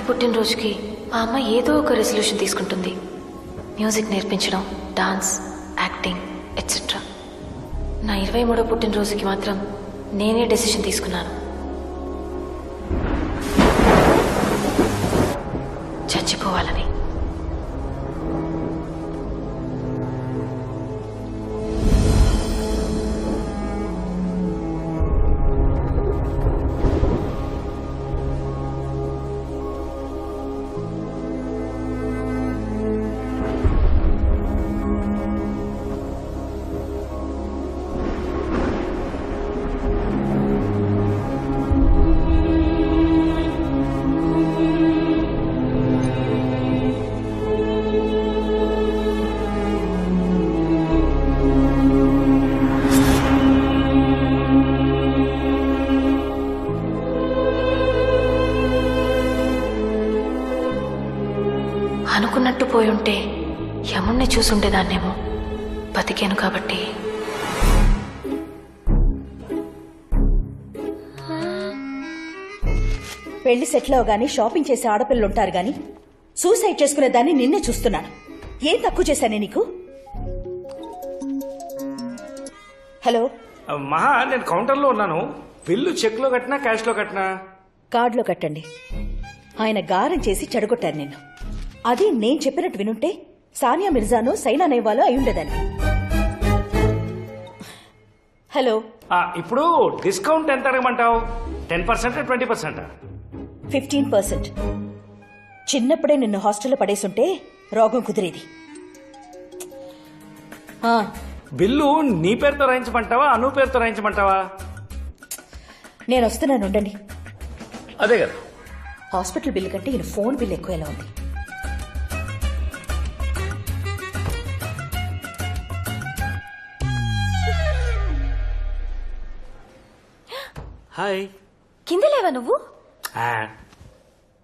పుట్టినరోజుకి మా అమ్మ ఏదో ఒక రెజల్యూషన్ తీసుకుంటుంది. మ్యూజిక్ నేర్పించడం, డాన్స్, యాక్టింగ్ ఎట్సెట్రా. నా 23వ పుట్టినరోజుకి మాత్రం నేనే డెసిషన్ తీసుకున్నాను. చచ్చిపోవాలని. అనుకున్నట్టు పోయి ఉంటే యముణ్ణి చూసుండేదాన్నేమో. బతికాను కాబట్టి. పెళ్లి సెటిల్ అవగానే షాపింగ్ చేసే ఆడపిల్లలు ఉంటారు గాని సూసైడ్ చేసుకునే దాన్ని నిన్నే చూస్తున్నాను. ఏం తక్కువ చేశానే నీకు? హలో మహా, నేను కౌంటర్లో ఉన్నాను. బిల్లు చెక్ లో కట్టినా క్యాష్ లో కట్టినా? కార్డులో కట్టండి. ఆయన గారం చేసి చెడగొట్టారు నిన్ను. అది నేను చెప్పినట్టు వినుంటే సానియా మిర్జాను సైనా నెహ్వాలో అయి ఉండేదాన్ని. హలో, ఇప్పుడు డిస్కౌంట్ ఎంత అడగమంటావు? 10%, 20%? 15%. చిన్నప్పుడే నిన్ను హాస్టల్లో పడేసుంటే రోగం కుదిరేది. బిల్లు నీ పేరుతో రాయించమంటావా, అను పేరుతో రాయించమంటావా? నేను వస్తున్నాను, ఉండండి. అదే కదా, హాస్పిటల్ బిల్లు కంటే ఈయన ఫోన్ బిల్ ఎక్కువ ఎలా ఉంది. హాయ్. కింద లేవా నువ్వు?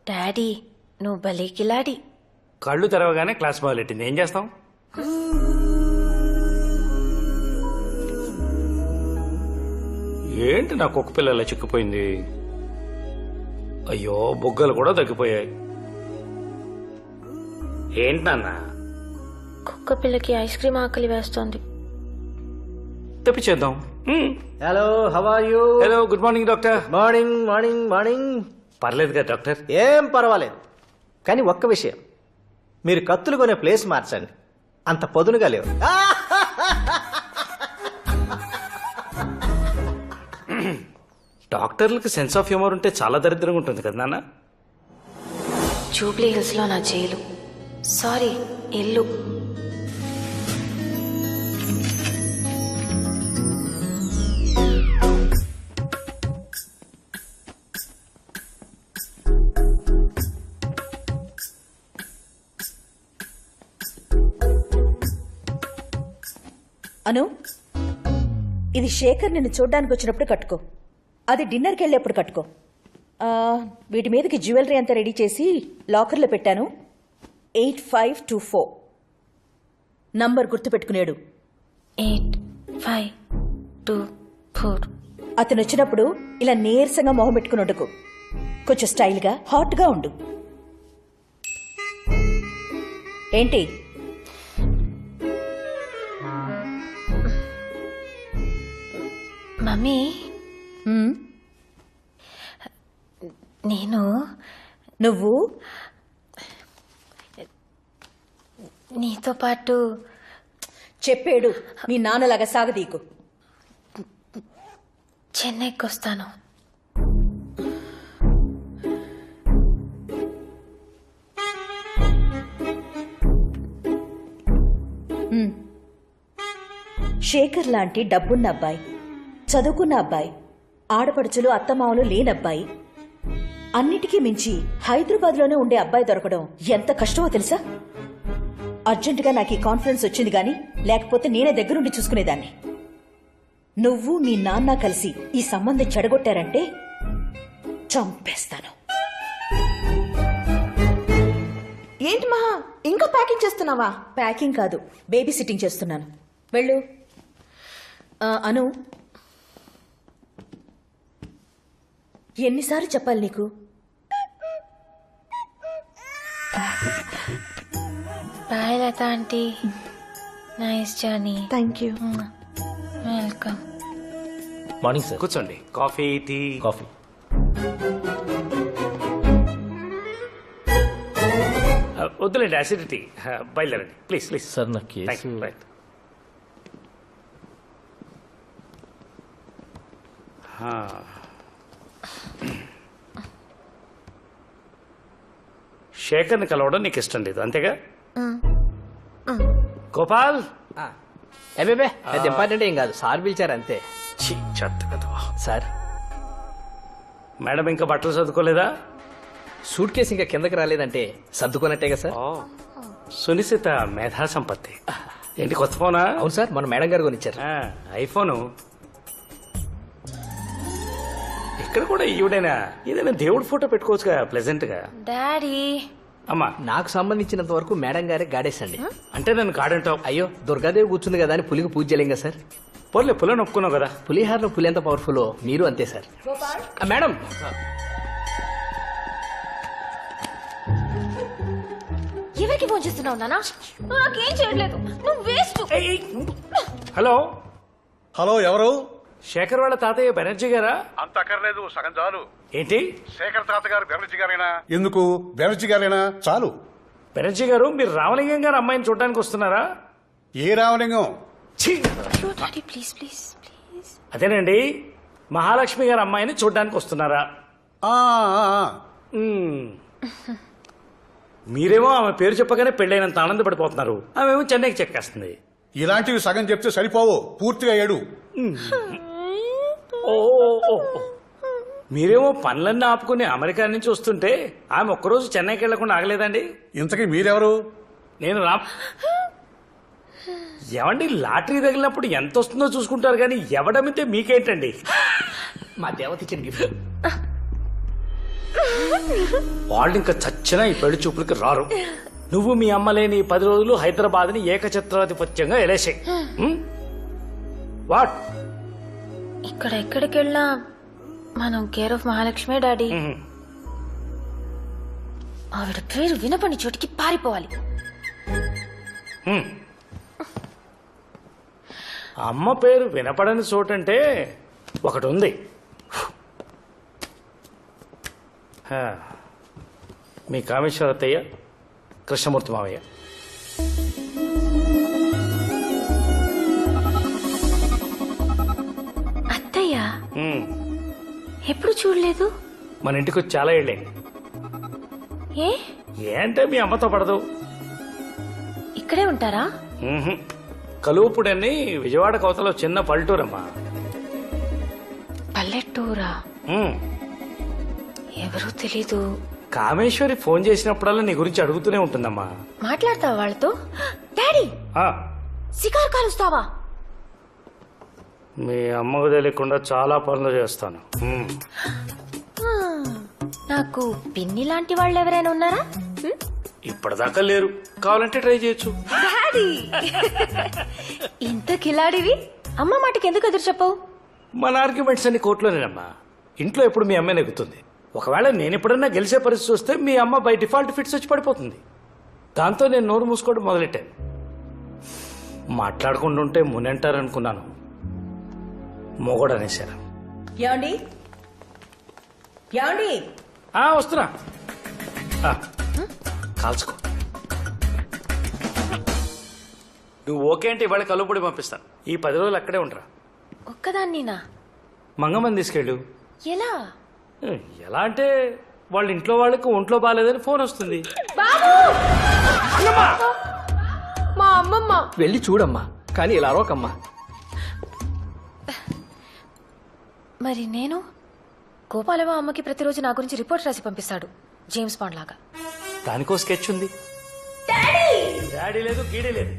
డాడీ నువ్వు భలే కిలాడి. కళ్ళు తెరవగానే క్లాస్ మొదలెట్టింది. ఏం చేస్తాం? ఏంటి నా కుక్క పిల్ల ఇలా చిక్కిపోయింది? అయ్యో, బొగ్గలు కూడా తగ్గిపోయాయి. ఏంటి నాన్న? కుక్క పిల్లకి ఐస్ క్రీమ్ ఆకలి వేస్తోంది. తెప్పించేద్దాం. Hello, how are you? Hello, good morning doctor. Morning morning morning. పర్లేదు కదా డాక్టర్? ఏం పర్వాలేదు, కానీ ఒక్క విషయం, మీరు కత్తులు కొనే ప్లేస్ మార్చండి. అంత పొదునుగా లేవు. డాక్టర్లకు సెన్స్ ఆఫ్ హ్యూమర్ ఉంటే చాలా దరిద్రంగా ఉంటుంది కదా నాన్న? జూబ్లీ హిల్స్ లో నా జైలు, సారీ ఇల్లు. అను, ఇది శేఖర్ నిన్ను చూడ్డానికి వచ్చినప్పుడు కట్టుకో. అది డిన్నర్కి వెళ్ళేప్పుడు కట్టుకో. వీటి మీదకి జ్యువెలరీ అంతా రెడీ చేసి లాకర్లో పెట్టాను. 8524 నంబర్ గుర్తుపెట్టుకునేడు. 8524. అతను వచ్చినప్పుడు ఇలా నీరసంగా మొహం పెట్టుకుని ఉండకు. కొంచెం స్టైల్గా హాట్గా ఉండు. ఏంటి? మమ్మీ, నువ్వు నీతో పాటు చెప్పేడు. మీ నాన్నలాగా సాగదీకు. చెన్నైకి వస్తాను. శేఖర్ లాంటి డబ్బున్న అబ్బాయి, చదువుకున్న అబ్బాయి, ఆడపడుచులు అత్తమామలు లేనబ్బాయి, అన్నిటికీ మించి హైదరాబాద్లోనే ఉండే అబ్బాయి దొరకడం ఎంత కష్టమో తెలుసా? అర్జెంటుగా నాకు ఈ కాన్ఫరెన్స్ వచ్చింది గాని లేకపోతే నేనే దగ్గరుండి చూసుకునేదాన్ని. నువ్వు మీ నాన్న కలిసి ఈ సంబంధం చెడగొట్టారంటే చంపేస్తాను. ఏంటి మహా, ఇంకా ప్యాకింగ్ చేస్తున్నావా? ప్యాకింగ్ కాదు, బేబీ సిట్టింగ్ చేస్తున్నాను. వెళ్ళు. అను, ఎన్నిసార్లు చెప్పాలి నీకు? Latha aunty. Nice journey. Thank you. Welcome. Morning sir. కూర్చోండి. Coffee, tea. కాఫీ. వద్దులేండి, అసిడిటీ. బయలుదేరండి ప్లీజ్ ప్లీజ్. సార్ నా కేసు. రైట్. శేఖర్ని కలవడం నీకు ఇష్టం లేదు అంతేగా? గోపాల్. అబ్బే అది ఇంపార్టెంట్ ఏం కాదు, సార్ పిలిచారు అంతే. ఛీ, చెత్త కదా. సార్ మేడం ఇంకా బట్టలు చదువుకోలేదా? సూట్ కేసు ఇంకా కిందకి రాలేదంటే సర్దుకున్నట్టేగా సార్. సునిశ్చిత మేధా సంపత్తి. ఏంటి కొత్త ఫోనా? అవును సార్, మన మేడం గారు కొనిచ్చారు. ఐఫోను. ఇక్కడ కూడా ఈవిడైనా ఏదైనా దేవుడి ఫోటో పెట్టుకోవచ్చుగా ప్లెజెంట్ గా. డాడీ. అమ్మా, నాకు సంబంధించినంత వరకు మేడం గారే గాడేసండి. అంటే నన్ను కాడంటావు? అయ్యో, దుర్గాదేవి కూర్చుంది కదా అని పులికి పూజ చేయలేం కదా సార్. పోలే, పులని ఒప్పుకున్నావు కదా. పులిహారలో పులి ఎంత పవర్ఫుల్ మీరు అంతే సార్. మేడం ఎవరికి ఫోన్ చేస్తున్నావు నానా? నాకేం చేయట్లేదు. నువ్వు వేస్ట్. హలో. హలో, ఎవరు? శేఖర్ వాళ్ళ తాతయ్య బెనర్జీ గారా? అంత అక్కర్లేదు, సగం చాలు. ఏంటి? శేఖర్ తాత గారు బెనర్జీ గారేనా? ఎందుకు బెనర్జీ గారేనా? చాలు. బెనర్జీ గారు, మీరు రామలింగం గారు అమ్మాయిని చూడడానికి వస్తున్నారా? ఏ రామలింగం? ఛీ! Daddy please please please. అదేనండి, మహాలక్ష్మి గారు అమ్మాయిని చూడడానికి వస్తున్నారా? ఆ, ఆ, ఆ. మ్మ్. మీరేమో ఆమె పేరు చెప్పగానే పెళ్ళైనంత ఆనందపడిపోతున్నారు. ఆమెమో చెన్నైకి చెక్కేస్తుంది. ఇలాంటివి సగం చెప్తే సరిపోవు, పూర్తిగా ఏడు. ఓ ఓ, ఓ, ఓ. మీరేమో పనులన్నీ ఆపుకుని అమెరికా నుంచి వస్తుంటే ఆమె ఒక్కరోజు చెన్నైకి వెళ్లకుండా ఆగలేదండి. ఇంతకీ మీరెవరు? నేను ఏమండి, లాటరీ తగిలినప్పుడు ఎంత వస్తుందో చూసుకుంటారు కానీ ఎవడమితే మీకేంటండి? మా దేవత ఇచ్చిన గిఫ్ట్. వాళ్ళు ఇంకా చచ్చినా ఈ పెళ్లి చూపులకి రారు. నువ్వు మీ అమ్మ లేని 10 రోజులు హైదరాబాద్ ని ఏకఛత్రాధిపత్యంగా ఎలేసాయి. వాట్? ఇక్కడ ఎక్కడికి వెళ్ళినా మనం కేర్ ఆఫ్ మహాలక్ష్మి డాడీ. ఆవిడ పేరు వినపని చోటికి పారిపోవాలి. అమ్మ పేరు వినపడని చోటంటే ఒకటి ఉంది. మీ కామేశ్వరత్తయ్య, కృష్ణమూర్తి మావయ్య. అత్తయ్య ఎప్పుడు చూడలేదు. మన ఇంటికి వచ్చి చాలా ఏళ్ళే. ఏ ఏంటే మీ అమ్మతో పడదు? ఇక్కడే ఉంటారా? కలువుపుడని విజయవాడ కోతలో చిన్న పల్లెటూరమ్మా. పల్లెటూరా? ఎవరూ తెలీదు. కామేశ్వరి ఫోన్ చేసినప్పుడల్లా నీ గురించి అడుగుతూనే ఉంటుందమ్మా. మాట్లాడతావా వాళ్ళతో? డాడీ, ఆ, సిగార్ కాలుస్తావా? మీ అమ్మకు తెలియకుండా చాలా పనులు చేస్తాను. నాకు పిన్ని లాంటి వాళ్ళు ఎవరైనా ఉన్నారా? ఇప్పటిదాకా లేరు, కావాలంటే ట్రై చేయొచ్చు. డాడీ, ఇంత కిలాడివి అమ్మ మాటకి ఎందుకు ఎదురు చెప్పవు? మన ఆర్గ్యుమెంట్స్ అన్ని కోర్టులోనేనమ్మా. ఇంట్లో ఎప్పుడు మీ అమ్మే నెగ్గుతుంది. ఒకవేళ నేను ఎప్పుడన్నా గెలిచే పరిస్థితి వస్తే మీ అమ్మ బై డిఫాల్ట్ ఫిట్స్ వచ్చి పడిపోతుంది. దాంతో నేను నోరు మూసుకోవడం మొదలెట్టాను. మాట్లాడుకుంటుంటే మునంటారనుకున్నాను, మొగోడు అనేశారు. ఏమండి ఏమండి వస్తున్నా. కాల్చుకో. నువ్వు ఓకే అంటే ఇవాళ కలుపుడి పంపిస్తాను. ఈ 10 రోజులు అక్కడే ఉండరా. ఒక్కదాన్నినా? మంగమ్మని తీసుకెళ్ళు. ఎలా? ఎలా అంటే వాళ్ళ ఇంట్లో వాళ్ళకి ఒంట్లో బాగాలేదని ఫోన్ వస్తుంది. మా అమ్మమ్మ. వెళ్ళి చూడమ్మా, కానీ ఇలా అరవకమ్మా. మరి నేను? గోపాలవ అమ్మకి ప్రతిరోజు నా గురించి రిపోర్ట్ రాసి పంపిస్తాడు, జేమ్స్ బాండ్ లాగా. దానికో స్కెచ్ ఉంది. డాడీ లేదు, గీడీ లేదు.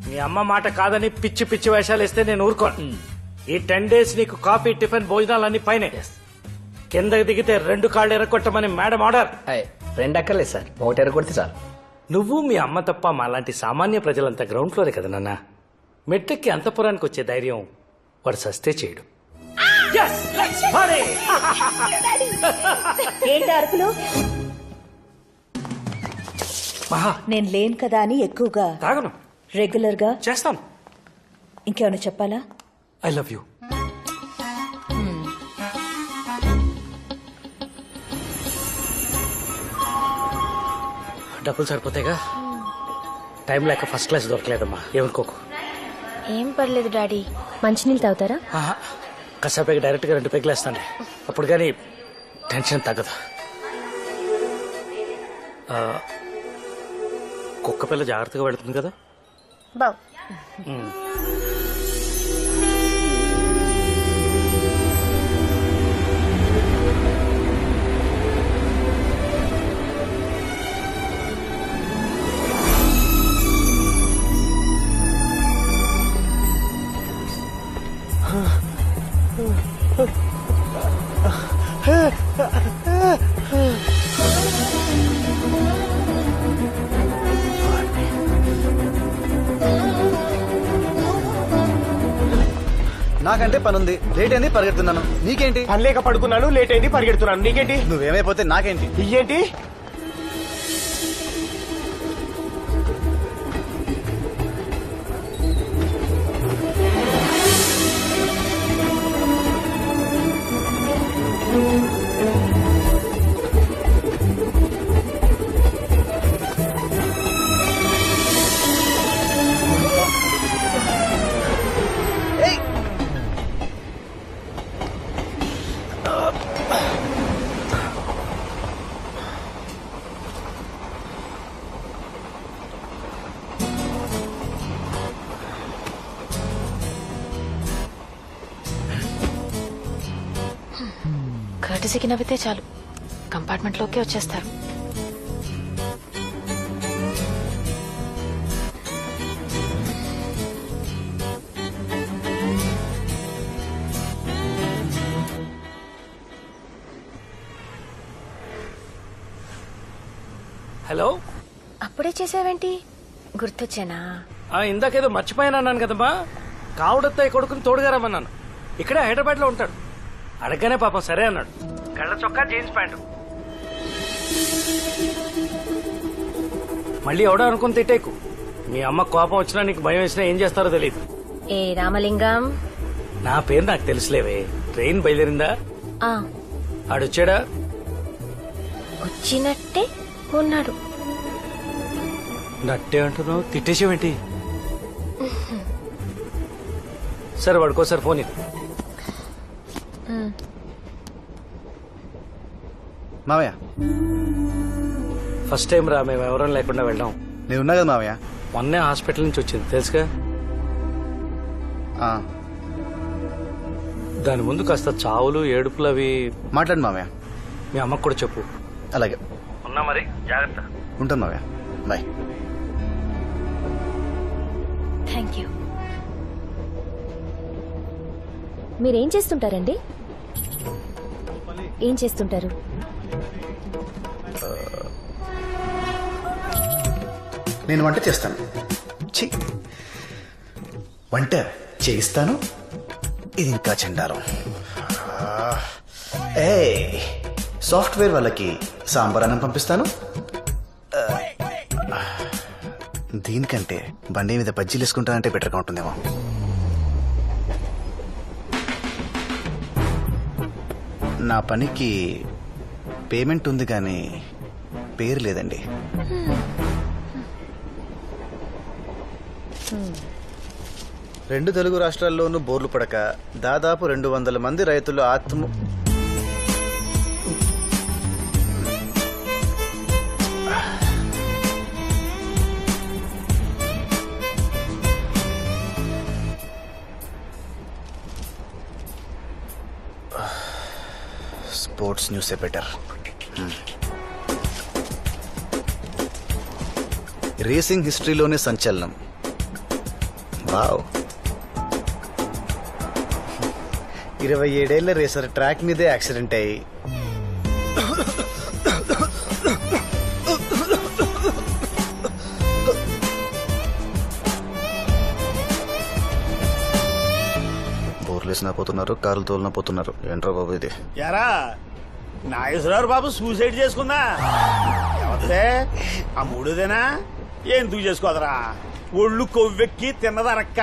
మీ అమ్మ మాట కాదని పిచ్చి పిచ్చి వేషాలు వేస్తే నేను ఊరుకోను. ఈ 10 days నీకు కాఫీ, టిఫిన్, భోజనాలన్నీ పైనే. కిందకి దిగితే 2 కాళ్ళు ఎరగొట్టమని మేడం ఆర్డర్. 2 అక్కర్లేదు సార్, 1 ఎరగొడితే చాలు. నువ్వు మీ అమ్మ తప్ప మాలాంటి సామాన్య ప్రజలంతా గ్రౌండ్ ఫ్లోరే కదా నాన్న. మెట్టెక్కి అంతపురానికి వచ్చే ధైర్యం వాడు సస్తే చేయడు. ఏంటి అరుపులు? మహా నేను లేను కదా అని ఎక్కువగా తాగను, రెగ్యులర్ గా చేస్తాను. ఇంకేమైనా చెప్పాలా? I love you. డబ్బులు సరిపోతాయిగా? టైం లేక ఫస్ట్ క్లాస్ దొరకలేదమ్మా, ఏమనుకోకు. ఏం పర్లేదు డాడీ. మంచినీళ్ళు తాగుతారా? కసాపైకి డైరెక్ట్గా 2 పెగ్గులు వేస్తాను, అప్పుడు కానీ టెన్షన్ తగ్గదు. కుక్క పిల్ల జాగ్రత్తగా వెళుతుంది కదా? బావ్. నాకంటే పనుంది, లేట్ అయింది, పరిగెడుతున్నాను. నీకేంటి? పని లేక పడుకున్నాను, లేట్ అయింది, పరిగెడుతున్నాను. నీకేంటి? నువ్వేమైపోతే నాకేంటి? ఇయ్యేంటి? కర్టసీకి నవ్వితే చాలు, కంపార్ట్మెంట్లోకి వచ్చేస్తారు. హలో. అప్పుడే చేసావేంటి? గుర్తొచ్చానా? ఇందాకేదో మర్చిపోయాను అన్నాను కదమ్మా. కావుడత్తయ్య కొడుకుని తోడుగా రమ్మన్నాను. ఇక్కడే హైదరాబాద్ లో ఉంటాడు. అడగగానే పాపం సరే అన్నాడు. కళ్ళ చొక్కా, జీన్స్ ప్యాంటు. మళ్ళీ ఎవడో అనుకుని తిట్టేకు. మీ అమ్మ కోపం వచ్చినా నీకు భయం వేసినా ఏం చేస్తారో తెలియదు. ఏ రామలింగం, నా పేరు నాకు తెలుసులేవే. ట్రైన్ బయలుదేరిందా? ఆడొచ్చాడా? వచ్చినట్టే ఉన్నాడు. నట్టే అంటున్నావు, తిట్టేసేవేంటి? సరే వాడుకోసారి ఫోన్ ఇవ్వు. మావయ్య, ఫస్ట్ టైం రా మేము ఎవరం లేకుండా వెళ్ళాం. నేనున్నా కదా మావయ్య. మొన్నే హాస్పిటల్ నుంచి వచ్చింది తెలుసుగా. దాని ముందు కాస్త చావులు ఏడుపులు అవి మాట్లాడు మావయ్య. మీ అమ్మకు కూడా చెప్పు. అలాగే. ఉన్నా మరి, జాగ్రత్త. ఉంటాను మావయ్య, బాయ్. Thank you. మీరేం చేస్తుంటారండి? ఏం చేస్తుంటారు? నేను వంట చేస్తాను. వంట చేయిస్తాను. ఇది ఇంకా చండాలం. సాఫ్ట్వేర్ వాళ్ళకి సాంబార్ అన్నం పంపిస్తాను. దీనికంటే బండి మీద బజ్జీలు వేసుకుంటానంటే బెటర్గా ఉంటుందేమో. నా పనికి పేమెంట్ ఉంది కానీ పేరు లేదండి. రెండు తెలుగు రాష్ట్రాల్లోనూ బోర్లు పడక దాదాపు 200 మంది రైతులు స్పోర్ట్స్ న్యూసే బెటర్. రేసింగ్ హిస్టరీలోనే సంచలనం. వావ్. 27 ఏళ్ల రేసర్ ట్రాక్ మీదే యాక్సిడెంట్ అయ్యి బోర్లేసినా పోతున్నారు, కార్లు తోలినా పోతున్నారు. ఏంట్రా బాబు ఇది? యారా నాగేశ్వరరావు బాబు సూసైడ్ చేసుకుందా ఎవరిదే ఆ మూడోదేనా ఎందుకు చేసుకోదరా ఒళ్ళు కొవ్వెక్కి తిన్నదరక్క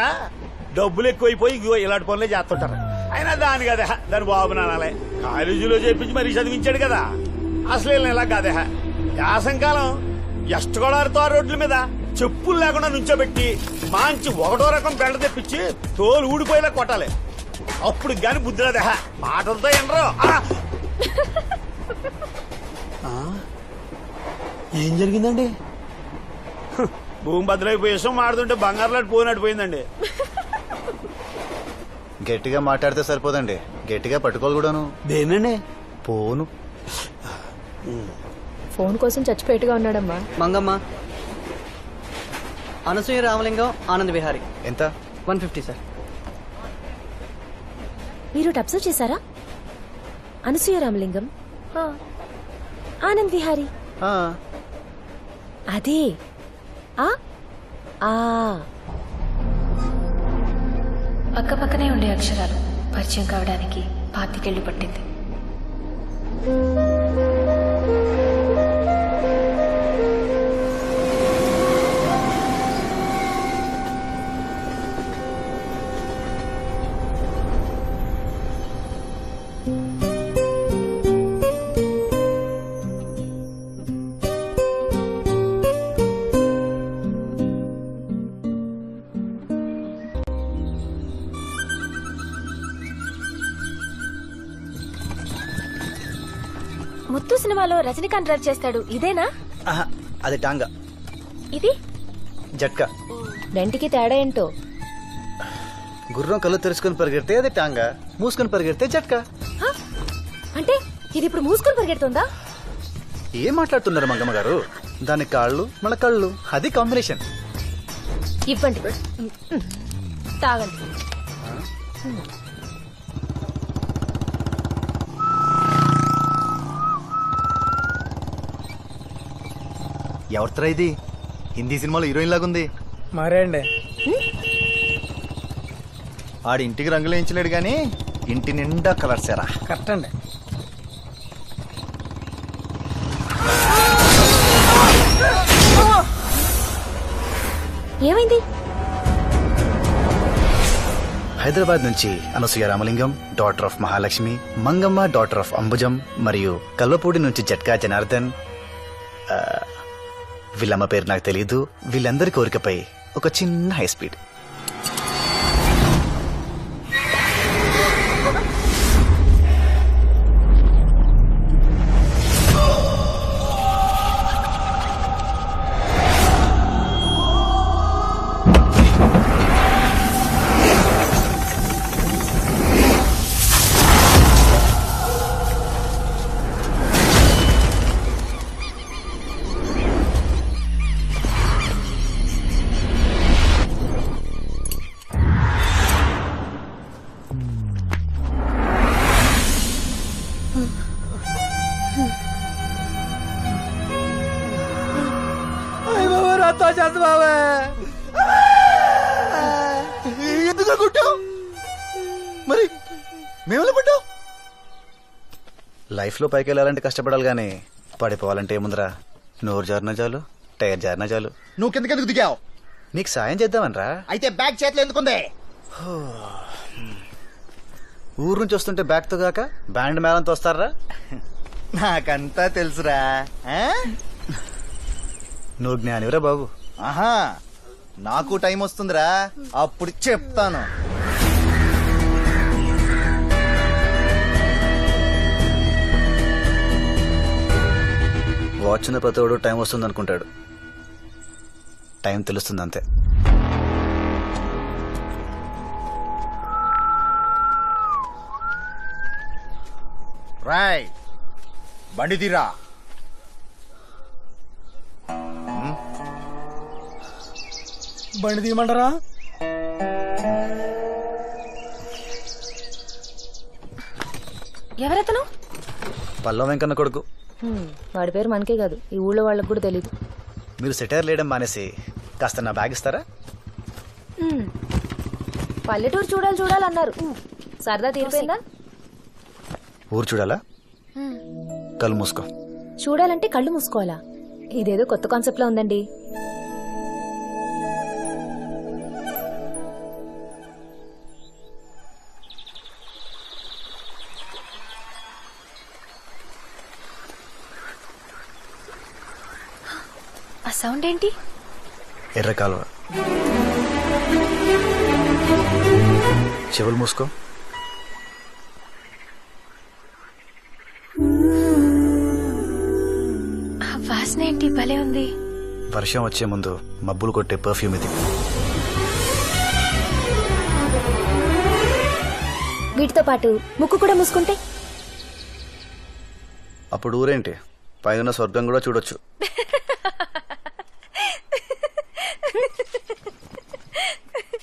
డబ్బులు ఎక్కువైపోయి ఇగో ఇలాంటి పనులే చేస్తుంటారు. అయినా దాని కదా దాని బాబు నానాలే కాలేజీలో చేపించి మరీ చదివించాడు కదా. అసలు వీళ్ళని ఇలా కాదే యాసంకాలం ఎష్టగోడారితో రోడ్ల మీద చెప్పులు లేకుండా నుంచోబెట్టి మంచి ఒకటో రకం బెండ తెప్పించి తోలు ఊడిపోయేలా కొట్టాలి. అప్పుడు గాని బుద్ధి రాదే మాటలతో ఎనరు. ఏం జరిగిందండి? భూమి భద్రైపోయి విషయం మాడుతుంటే బంగారులాంటి పోయినట్టు పోయిందండి. గట్టిగా మాట్లాడితే సరిపోదండి, గట్టిగా పట్టుకోవాలి కూడాను. దేనండి? పోను. ఫోన్ కోసం చచ్చిపోయేట్టుగా ఉన్నాడమ్మా. మంగమ్మ, అనసూయ రామలింగం, ఆనంద్ విహారీ. ఎంత? 150 సార్. మీరు అబ్జర్వ్ చేశారా? అనసూయ రామలింగం, ఆనంద్ విహారీ. ఆ, అదే ఆ ఆ పక్కపక్కనే ఉండే అక్షరాలు పరిచయం కావడానికి 25 ఏళ్లు పట్టింది. ముత్తు సినిమాలో రజనీకాంత్ డ్రైవ్ చేస్తాడు, ఇదేనా? ఆహా, అది టాంగా. ఇది జట్కా. రెంటికి తేడా ఏంటో? గుర్రం కళ్ళు తెరుచుకొని పరిగెడితే అది టాంగా, మూసుకొని పరిగెడితే జట్కా. హ? అంటే ఇది ఇప్పుడు మూసుకొని పరిగెడుతుందా? ఏం మాట్లాడుతున్నారు మంగమ్మ గారు? దాని కాళ్ళు మన కళ్ళు, అది కాంబినేషన్. ఇవ్వండి, తాగండి. ఎవరితరా ఇది? హిందీ సినిమాలో హీరోయిన్ లాగుంది. మరే అండి, ఆడి ఇంటికి రంగులు వేయించలేడు గాని ఇంటి నిండా కలర్సేరా. కరెక్ట్ అండి. ఏమైంది? హైదరాబాద్ నుంచి Anasuya Ramalingam, daughter of Mahalakshmi, Mangamma daughter of Ambujam, మరియు కల్వపూడి నుంచి జట్కా జనార్దన్. వీళ్ళమ్మ పేరు నాకు తెలీదు. వీళ్ళందరి కోరికపై ఒక చిన్న హై స్పీడ్. ఎందుకు కొట్టావు మరి? మేము పడ్డావు. లైఫ్ లో పైకి వెళ్ళాలంటే కష్టపడాలి గానీ పడిపోవాలంటే ఏముందిరా? నోరు జారినా చాలు, టైర్ జారినా చాలు. నువ్వు కిందకెందుకు దిగావు? నీకు సాయం చేద్దామనరా. అయితే బ్యాగ్ చేతిలో ఎందుకుంది? ఊరు నుంచి వస్తుంటే బ్యాగ్ తో కాక బ్యాండ్ మేళంతో వస్తారా? నాకంతా తెలుసురా. నువ్వు జ్ఞానివరా బాబు. ఆహా, నాకు టైం వస్తుందిరా, అప్పుడు చెప్తాను. వాచ్ ఉన్న ప్రతివాడు టైం వస్తుంది అనుకుంటాడు. టైం తెలుస్తుంది అంతే. రాయ్ బండి తీరా. బండి తీయమంటారా? ఎవరతను? పల్లవ వెంకన్న కొడుకు. వాడి పేరు మనకే కాదు, ఈ ఊళ్ళో వాళ్ళకి కూడా తెలీదు. మీరు సెటైర్ లేయడం మానేసి కాస్త నా బ్యాగ్ ఇస్తారా? పల్లెటూరు చూడాలన్నారు. సరదా తీరిపోయిందా? ఊరు చూడాలా? కళ్ళు మూసుకో. చూడాలంటే కళ్ళు మూసుకోవాలా? ఇదేదో కొత్త కాన్సెప్ట్ లా ఉందండి. ఆ సౌండ్ ఏంటి? ఎర్ర కాలువ. చెవులు మూసుకో. ఆ వాసన ఏంటి భలే ఉంది. వర్షం వచ్చే ముందు మబ్బులు కొట్టే పర్ఫ్యూమ్ ఇది. వీటితో పాటు ముక్కు కూడా మూసుకుంటే అప్పుడు ఊరేంటి, పైన స్వర్గం కూడా చూడొచ్చు.